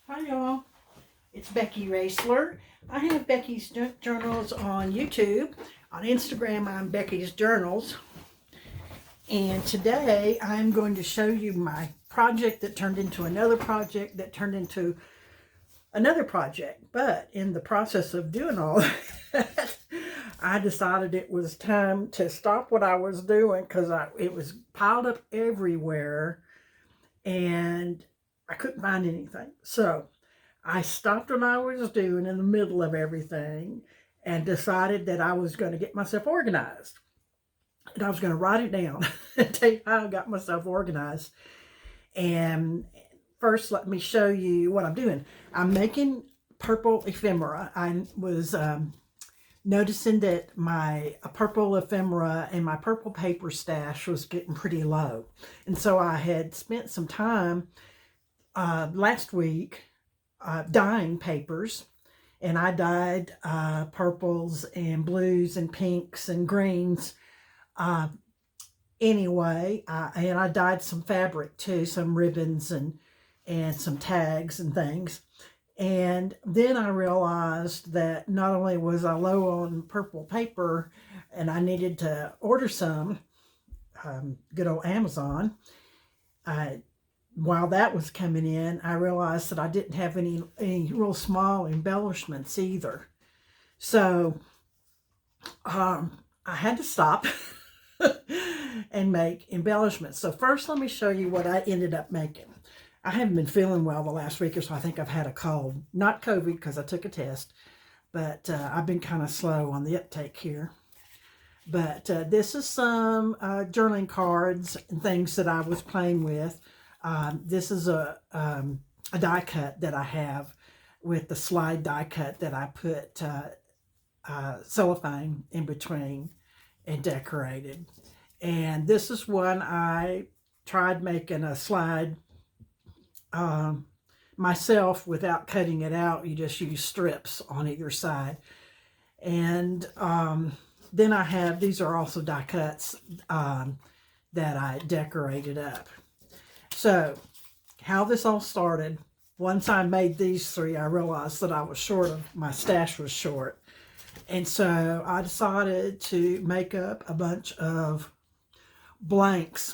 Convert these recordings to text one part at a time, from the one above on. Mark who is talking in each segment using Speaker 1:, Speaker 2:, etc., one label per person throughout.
Speaker 1: Hi y'all, it's Becky Roesler. I have Becky's Journals on YouTube. On Instagram, I'm Becky's Journals. And today I'm going to show you my project that turned into another project that turned into another project. But in the process of doing all that, I decided it was time to stop what I was doing because it was piled up everywhere and I couldn't find anything. So I stopped what I was doing in the middle of everything and decided that I was going to get myself organized. And I was going to write it down and tell you how I got myself organized. And first, let me show you what I'm doing. I'm making purple ephemera. I was noticing that my purple ephemera and my purple paper stash was getting pretty low. And so I had spent some time last week dyeing papers, and I dyed purples and blues and pinks and greens anyway, and I dyed some fabric too, some ribbons and some tags and things. And then I realized that not only was I low on purple paper and I needed to order some, good old Amazon, while that was coming in, I realized that I didn't have any real small embellishments either. So I had to stop and make embellishments. So first, let me show you what I ended up making. I haven't been feeling well the last week or so. I think I've had a cold. Not COVID because I took a test, but I've been kind of slow on the uptake here. But this is some journaling cards and things that I was playing with. This is a die cut that I have with the slide die cut that I put cellophane in between and decorated. And this is one I tried making a slide myself without cutting it out. You just use strips on either side. And then I have, these are also die cuts that I decorated up. So how this all started, once I made these three, I realized that I was short of, my stash was short. And so I decided to make up a bunch of blanks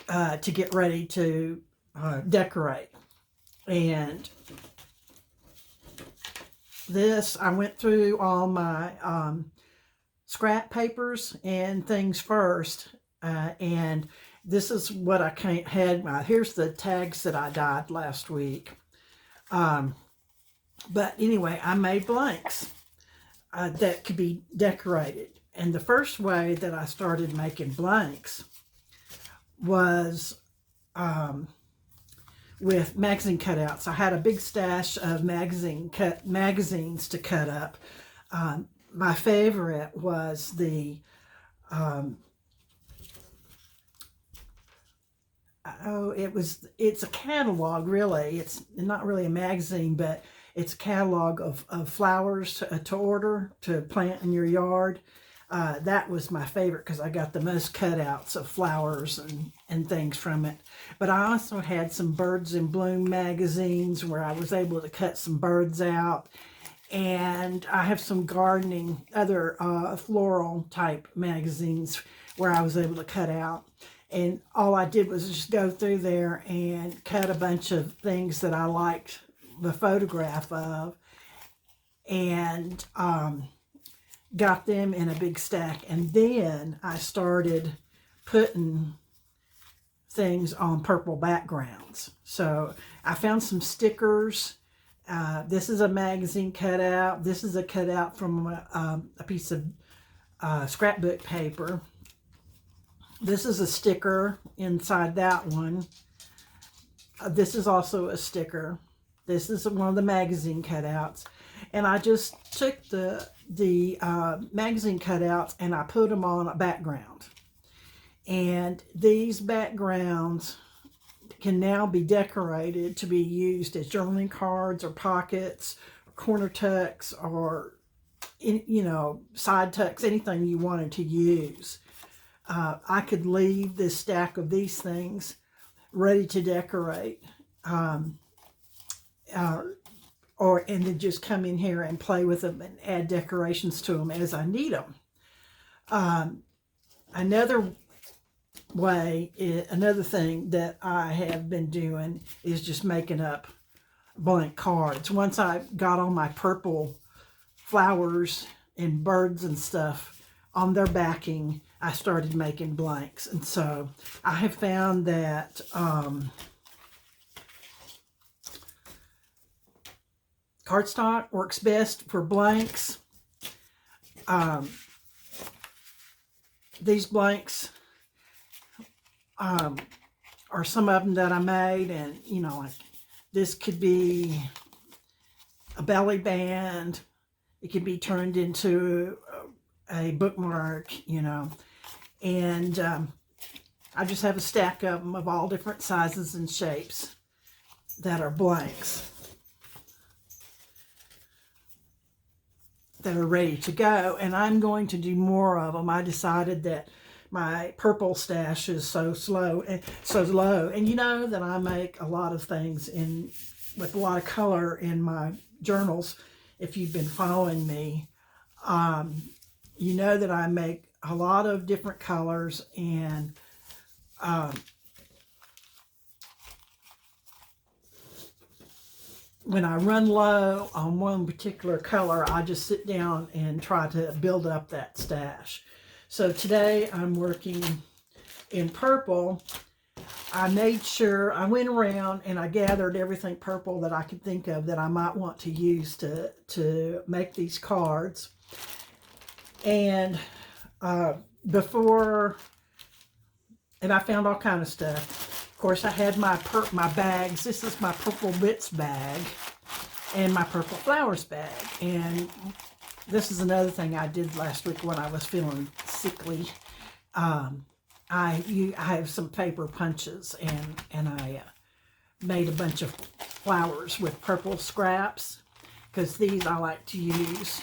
Speaker 1: to get ready to decorate. And this, I went through all my scrap papers and things first, and this is what I had. Here's the tags that I dyed last week. But anyway, I made blanks that could be decorated. And the first way that I started making blanks was with magazine cutouts. I had a big stash of magazines to cut up. My favorite was the it's a catalog, really. It's not really a magazine, but it's a catalog of flowers to order to plant in your yard. That was my favorite because I got the most cutouts of flowers and things from it. But I also had some Birds in Bloom magazines where I was able to cut some birds out. And I have some gardening, other floral type magazines where I was able to cut out. And all I did was just go through there and cut a bunch of things that I liked the photograph of, and got them in a big stack. And then I started putting things on purple backgrounds. So I found some stickers. This is a magazine cutout. This is a cutout from a piece of scrapbook paper. This is a sticker inside that one. This is also a sticker. This is one of the magazine cutouts. And I just took the magazine cutouts and I put them on a background. And these backgrounds can now be decorated to be used as journaling cards or pockets, or corner tucks, or side tucks, anything you wanted to use. I could leave this stack of these things ready to decorate and then just come in here and play with them and add decorations to them as I need them. Another thing that I have been doing is just making up blank cards. Once I got all my purple flowers and birds and stuff on their backing, I started making blanks. And so I have found that cardstock works best for blanks. These blanks are some of them that I made, and you know, like this could be a belly band. It could be turned into a bookmark, you know, and I just have a stack of them of all different sizes and shapes that are blanks that are ready to go, and I'm going to do more of them. I decided that my purple stash is so low, and you know that I make a lot of things with a lot of color in my journals. If you've been following me, you know that I make a lot of different colors, and when I run low on one particular color, I just sit down and try to build up that stash. So today I'm working in purple. I made sure I went around and I gathered everything purple that I could think of that I might want to use to make these cards. And I found all kind of stuff. Of course, I had my bags. This is my purple bits bag and my purple flowers bag. And this is another thing I did last week when I was feeling sickly. I have some paper punches, and I made a bunch of flowers with purple scraps, because these I like to use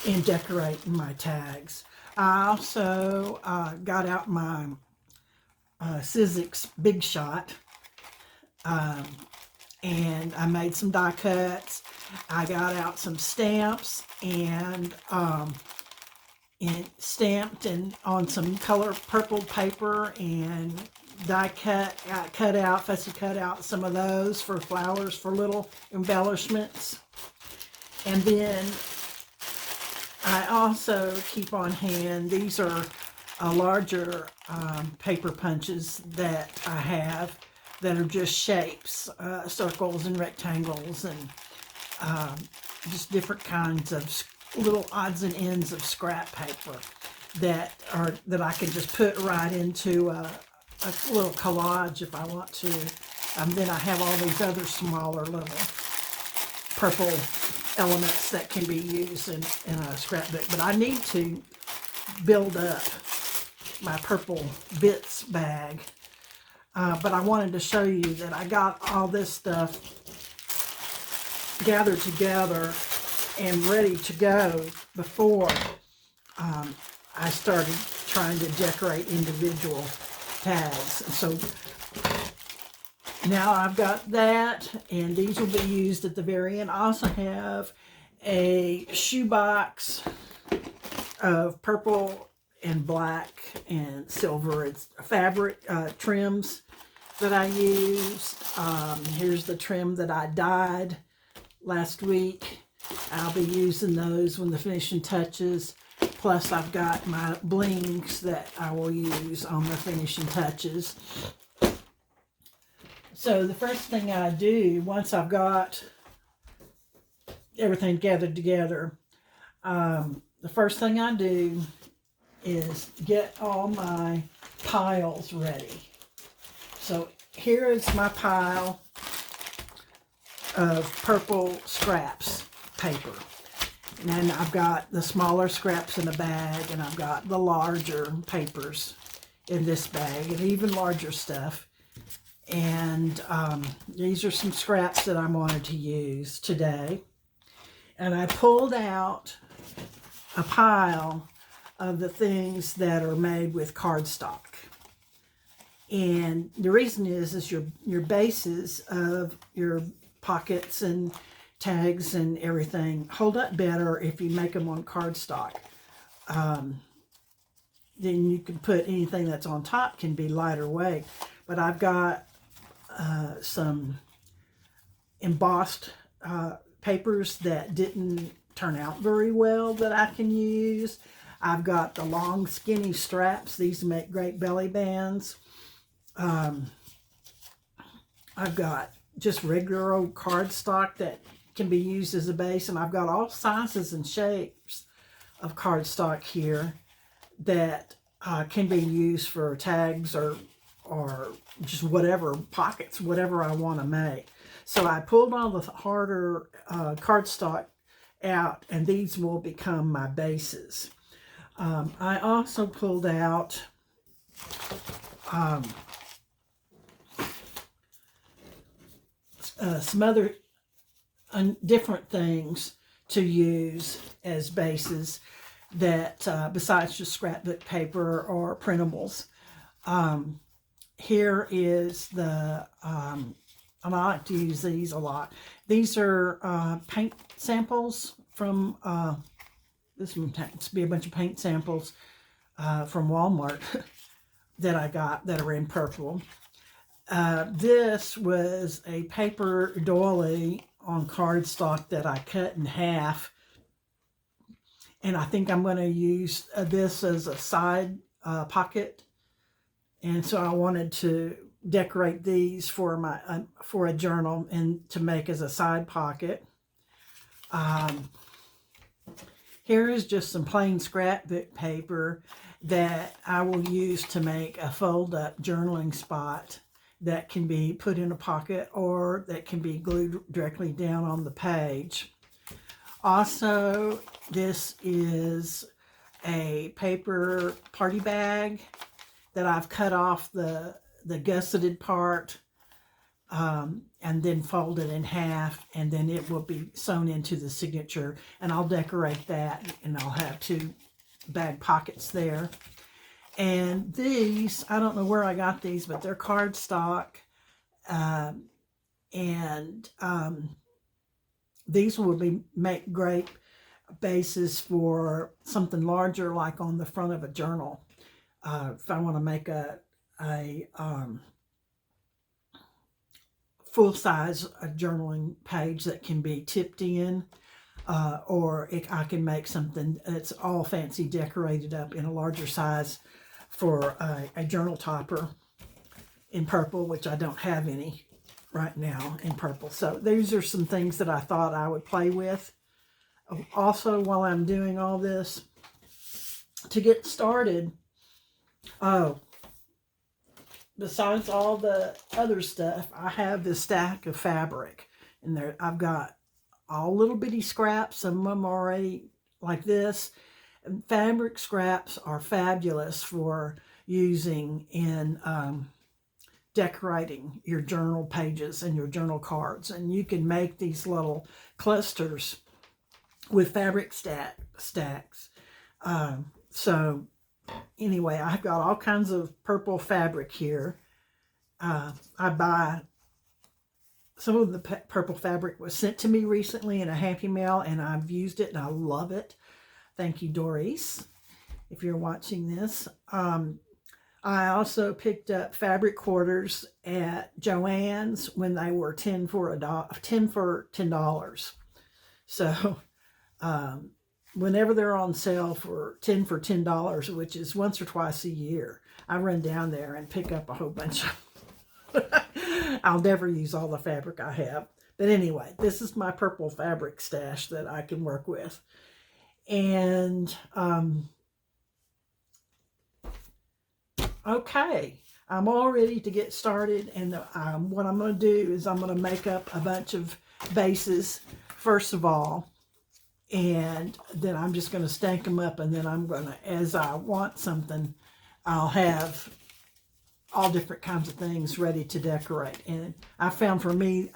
Speaker 1: in decorating my tags. I also got out my Sizzix Big Shot, and I made some die cuts. I got out some stamps and stamped and on some color purple paper, and die cut, fussy cut out some of those for flowers for little embellishments. And then I also keep on hand, these are larger paper punches that I have that are just shapes, circles and rectangles, and just different kinds of little odds and ends of scrap paper that I can just put right into a little collage if I want to. Then I have all these other smaller little purple elements that can be used in a scrapbook. But I need to build up my purple bits bag. But I wanted to show you that I got all this stuff gathered together and ready to go before I started trying to decorate individual tags. And so now I've got that, and these will be used at the very end. I also have a shoebox of purple and black and silver. It's fabric trims that I used. Here's the trim that I dyed last week. I'll be using those when the finishing touches. Plus I've got my blings that I will use on the finishing touches. So the first thing I do, once I've got everything gathered together, the first thing I do is get all my piles ready. So here is my pile of purple scraps paper. And then I've got the smaller scraps in a bag, and I've got the larger papers in this bag, and even larger stuff. And these are some scraps that I wanted to use today. And I pulled out a pile of the things that are made with cardstock. And the reason is your bases of your pockets and tags and everything hold up better if you make them on cardstock. Then you can put anything that's on top can be lighter weight. But I've got some embossed papers that didn't turn out very well that I can use. I've got the long skinny straps. These make great belly bands. I've got just regular old cardstock that can be used as a base, and I've got all sizes and shapes of cardstock here that can be used for tags or just whatever, pockets, whatever I want to make. So I pulled all the harder cardstock out, and these will become my bases. I also pulled out some other different things to use as bases that besides just scrapbook paper or printables. Here is the, and I like to use these a lot. These are paint samples from, this one happens to be a bunch of paint samples from Walmart that I got that are in purple. This was a paper doily on cardstock that I cut in half. And I think I'm going to use this as a side pocket. And so I wanted to decorate these for my for a journal and to make as a side pocket. Here is just some plain scrapbook paper that I will use to make a fold-up journaling spot that can be put in a pocket or that can be glued directly down on the page. Also, this is a paper party bag that I've cut off the gusseted part and then folded in half, and then it will be sewn into the signature, and I'll decorate that, and I'll have 2 bag pockets there. And these, I don't know where I got these, but they're cardstock, these will make great bases for something larger, like on the front of a journal. If I want to make a full-size journaling page that can be tipped in, or I can make something that's all fancy decorated up in a larger size for a journal topper in purple, which I don't have any right now in purple. So these are some things that I thought I would play with. Also, while I'm doing all this, to get started, besides all the other stuff, I have this stack of fabric. And there I've got all little bitty scraps. Some of them are already like this. And fabric scraps are fabulous for using in decorating your journal pages and your journal cards. And you can make these little clusters with fabric stacks. So anyway, I've got all kinds of purple fabric here. I buy some of the purple fabric was sent to me recently in a Happy Mail, and I've used it and I love it. Thank you, Doris, if you're watching this. I also picked up fabric quarters at Joann's when they were 10 for $10. So whenever they're on sale for $10, which is once or twice a year, I run down there and pick up a whole bunch of I'll never use all the fabric I have. But anyway, this is my purple fabric stash that I can work with. And okay, I'm all ready to get started. And what I'm going to do is I'm going to make up a bunch of bases first of all. And then I'm just going to stank them up, and then I'm going to, as I want something, I'll have all different kinds of things ready to decorate. And I found for me,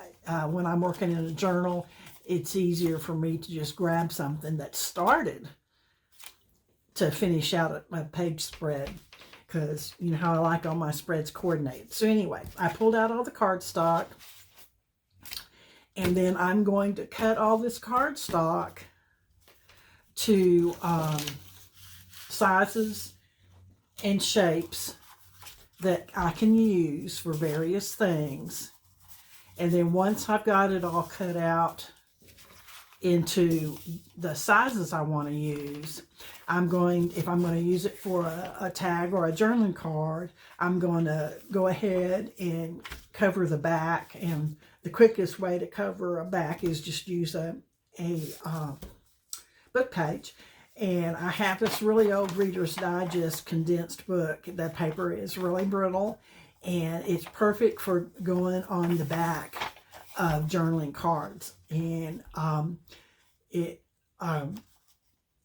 Speaker 1: when I'm working in a journal, it's easier for me to just grab something that started to finish out a page spread. because you know how I like all my spreads coordinated. So anyway, I pulled out all the cardstock, and then I'm going to cut all this cardstock to sizes and shapes that I can use for various things. And then once I've got it all cut out into the sizes I want to use, if I'm going to use it for a tag or a journaling card, I'm going to go ahead and cover the back. And the quickest way to cover a back is just use a book page. And I have this really old Reader's Digest condensed book. The paper is really brittle, and it's perfect for going on the back of journaling cards. And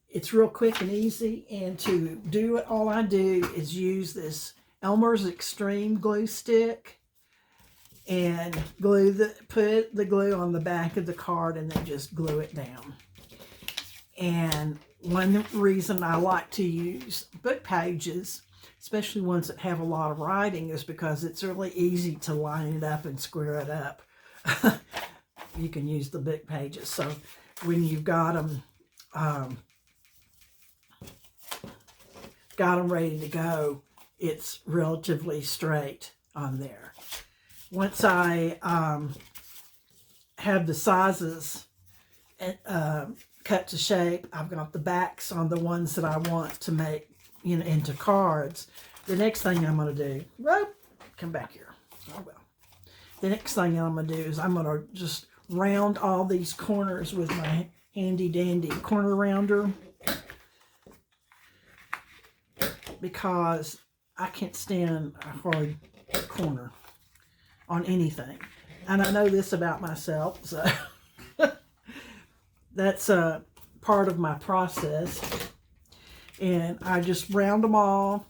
Speaker 1: it's real quick and easy. And to do it, all I do is use this Elmer's Extreme glue stick and put the glue on the back of the card, and then just glue it down. And one reason I like to use book pages, especially ones that have a lot of writing, is because it's really easy to line it up and square it up. You can use the book pages. So when you've got them ready to go, it's relatively straight on there. Once I have the sizes cut to shape, I've got the backs on the ones that I want to make, you know, into cards. The next thing I'm going to do, come back here. Oh well. The next thing I'm going to do is I'm going to just round all these corners with my handy dandy corner rounder, because I can't stand a hard corner on anything. And I know this about myself, so that's a part of my process. And I just round them all.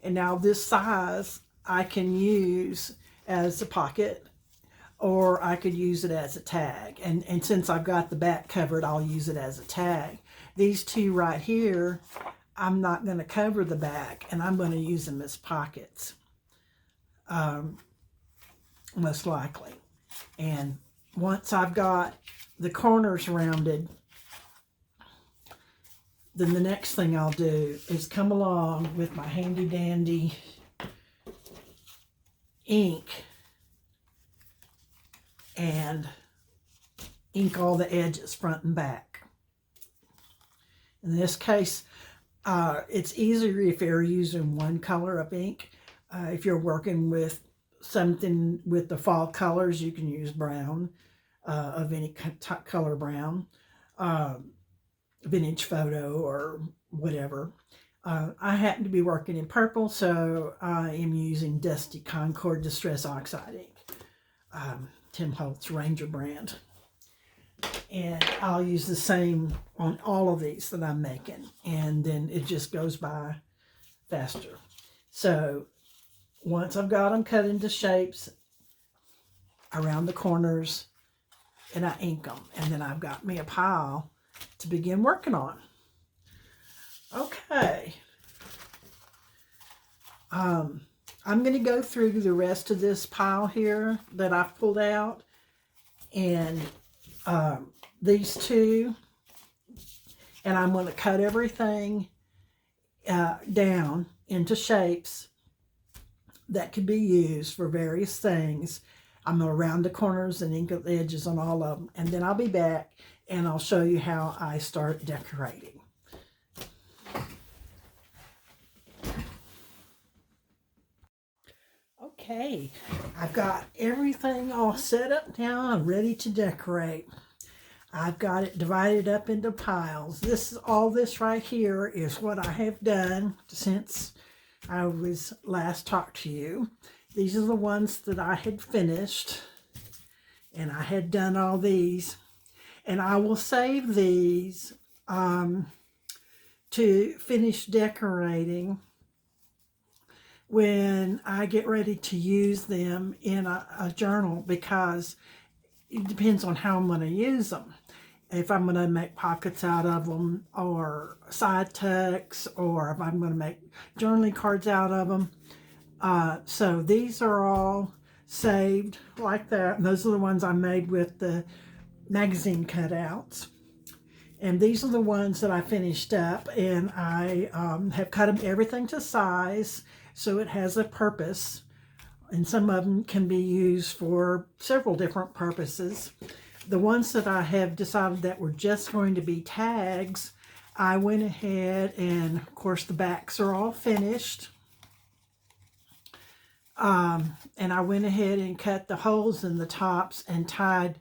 Speaker 1: And now this size I can use as a pocket, or I could use it as a tag. And since I've got the back covered, I'll use it as a tag. These two right here, I'm not going to cover the back, and I'm going to use them as pockets, most likely. And once I've got the corners rounded, then the next thing I'll do is come along with my handy dandy ink and ink all the edges front and back. In this case, it's easier if you're using one color of ink. If you're working with something with the fall colors, you can use brown, of any color brown, vintage photo or whatever. I happen to be working in purple, so I am using Dusty Concord Distress Oxide ink, Tim Holtz Ranger brand. And I'll use the same on all of these that I'm making, and then it just goes by faster. So once I've got them cut into shapes around the corners, and I ink them, and then I've got me a pile to begin working on. Okay. I'm going to go through the rest of this pile here that I've pulled out, and these two, and I'm going to cut everything down into shapes that could be used for various things. I'm going to round the corners and ink up the edges on all of them, and then I'll be back and I'll show you how I start decorating. Okay, I've got everything all set up now and ready to decorate. I've got it divided up into piles. All this right here is what I have done since I was last talked to you. These are the ones that I had finished, and I had done all these. And I will save these to finish decorating when I get ready to use them in a journal, because it depends on how I'm going to use them. if I'm going to make pockets out of them, or side tucks, or if I'm going to make journaling cards out of them. So these are all saved like that. And those are the ones I made with the magazine cutouts. And these are the ones that I finished up, and I have cut them everything to size so it has a purpose. And some of them can be used for several different purposes. The ones that I have decided that were just going to be tags, I went ahead and, of course, the backs are all finished. And I went ahead and cut the holes in the tops and tied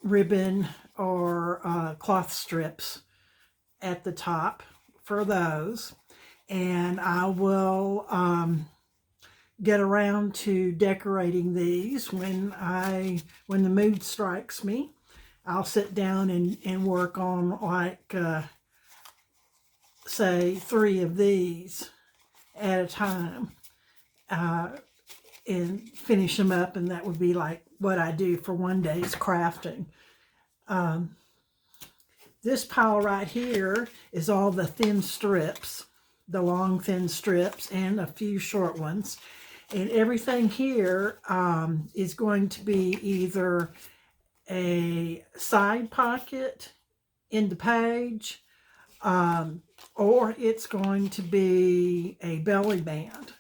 Speaker 1: ribbon or cloth strips at the top for those. And I will get around to decorating these when the mood strikes me. I'll sit down and work on, like, say 3 of these at a time, and finish them up, and that would be like what I do for one day's crafting. This pile right here is all the thin strips, the long thin strips, and a few short ones. And everything here is going to be either a side pocket in the page, or it's going to be a belly band.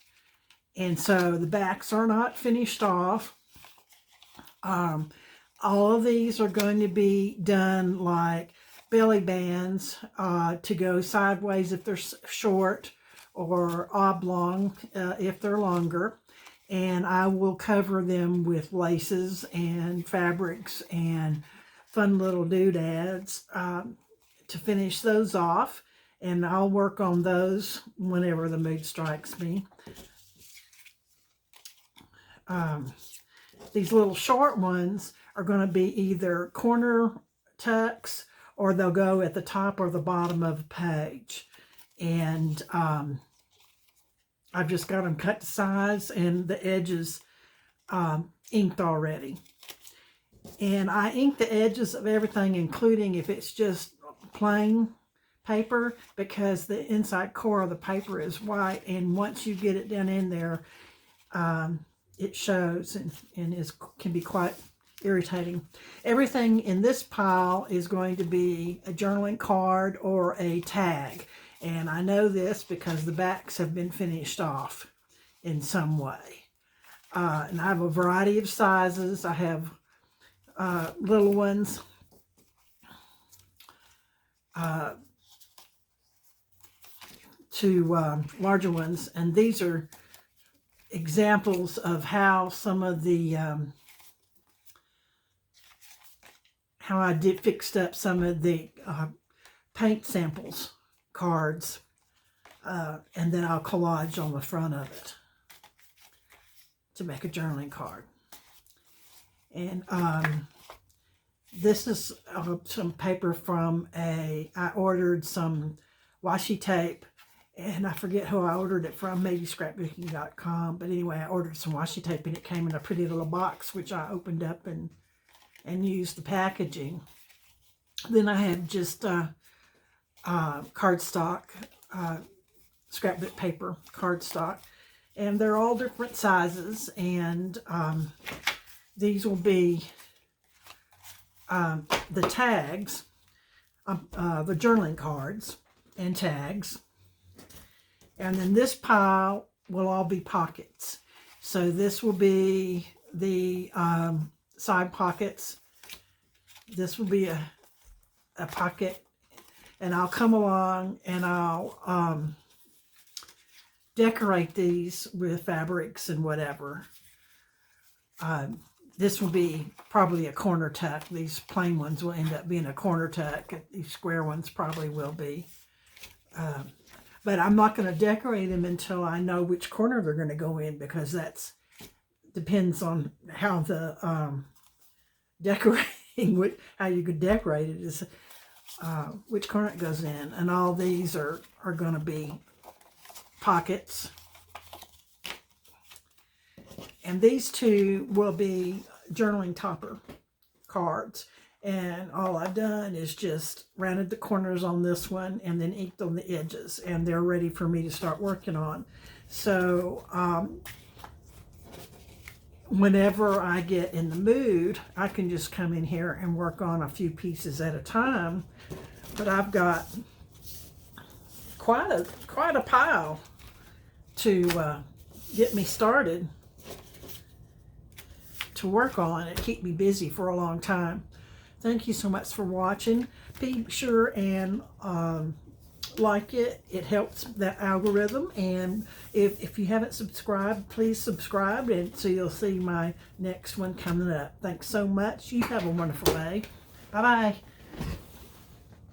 Speaker 1: And so the backs are not finished off. All of these are going to be done like belly bands to go sideways if they're short, or oblong if they're longer. And I will cover them with laces and fabrics and fun little doodads to finish those off. And I'll work on those whenever the mood strikes me. These little short ones are going to be either corner tucks, or they'll go at the top or the bottom of the page. And I've just got them cut to size, and the edges inked already. And I ink the edges of everything, including if it's just plain paper, because the inside core of the paper is white, and once you get it down in there, it shows and can be quite irritating. Everything in this pile is going to be a journaling card or a tag. And I know this because the backs have been finished off in some way. And I have a variety of sizes. I have little ones, to larger ones. And these are examples of how some of the how I fixed up some of the paint samples cards, and then I'll collage on the front of it to make a journaling card. And this is some paper from I ordered some washi tape, and I forget who I ordered it from, maybe scrapbooking.com. But anyway, I ordered some washi tape, and it came in a pretty little box, which I opened up and used the packaging. Then I have just cardstock, scrapbook paper cardstock, and they're all different sizes. And these will be the tags, the journaling cards and tags. And then this pile will all be pockets. So this will be the side pockets. This will be a pocket, and I'll come along and I'll decorate these with fabrics and whatever. This will be probably a corner tuck. These plain ones will end up being a corner tuck. These square ones probably will be. But I'm not going to decorate them until I know which corner they're going to go in, because that's depends on how the decorating, how you could decorate it, is which corner it goes in. And all these are going to be pockets. And these two will be journaling topper cards. And all I've done is just rounded the corners on this one and then inked on the edges, and they're ready for me to start working on. So whenever I get in the mood, I can just come in here and work on a few pieces at a time. But I've got quite a pile to get me started to work on and keep me busy for a long time. Thank you so much for watching. Be sure and like it. It helps that algorithm. And if you haven't subscribed, please subscribe, and so you'll see my next one coming up. Thanks so much. You have a wonderful day. Bye-bye.